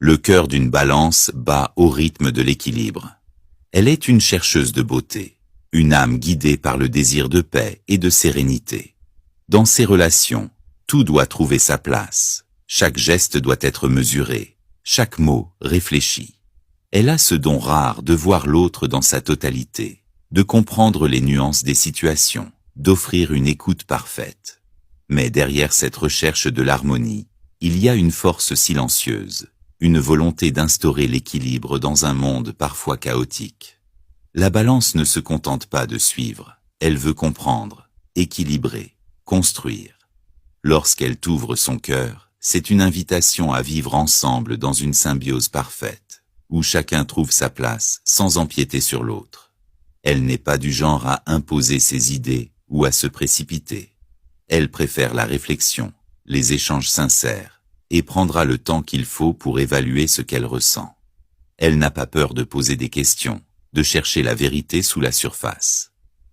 Le cœur d'une balance bat au rythme de l'équilibre. Elle est une chercheuse de beauté, une âme guidée par le désir de paix et de sérénité. Dans ses relations, tout doit trouver sa place, chaque geste doit être mesuré, chaque mot réfléchi. Elle a ce don rare de voir l'autre dans sa totalité, de comprendre les nuances des situations, d'offrir une écoute parfaite. Mais derrière cette recherche de l'harmonie, il y a une force silencieuse, une volonté d'instaurer l'équilibre dans un monde parfois chaotique. La balance ne se contente pas de suivre, elle veut comprendre, équilibrer, construire. Lorsqu'elle t'ouvre son cœur, c'est une invitation à vivre ensemble dans une symbiose parfaite, où chacun trouve sa place sans empiéter sur l'autre. Elle n'est pas du genre à imposer ses idées ou à se précipiter. Elle préfère la réflexion, les échanges sincères, et prendra le temps qu'il faut pour évaluer ce qu'elle ressent. Elle n'a pas peur de poser des questions, de chercher la vérité sous la surface.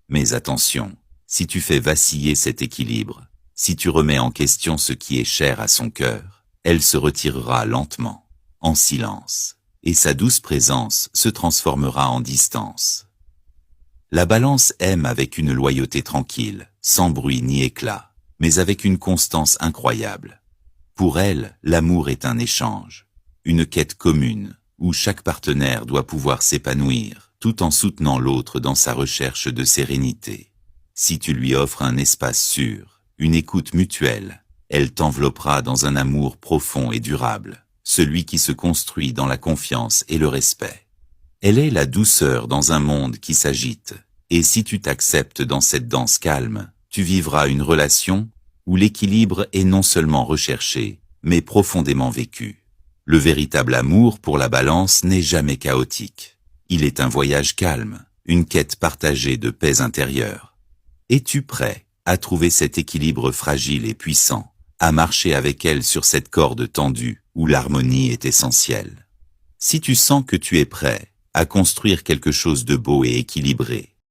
Mais attention, si tu fais vaciller cet équilibre, si tu remets en question ce qui est cher à son cœur, elle se retirera lentement, en silence, et sa douce présence se transformera en distance. La balance aime avec une loyauté tranquille, sans bruit ni éclat, mais avec une constance incroyable. Pour elle, l'amour est un échange, une quête commune, où chaque partenaire doit pouvoir s'épanouir, tout en soutenant l'autre dans sa recherche de sérénité. Si tu lui offres un espace sûr, une écoute mutuelle, elle t'enveloppera dans un amour profond et durable, celui qui se construit dans la confiance et le respect. Elle est la douceur dans un monde qui s'agite, et si tu t'acceptes dans cette danse calme, tu vivras une relation où l'équilibre est non seulement recherché, mais profondément vécu. Le véritable amour pour la balance n'est jamais chaotique. Il est un voyage calme, une quête partagée de paix intérieure. Es-tu prêt à trouver cet équilibre fragile et puissant, à marcher avec elle sur cette corde tendue où l'harmonie est essentielle? Si tu sens que tu es prêt à construire quelque chose de beau et équilibré,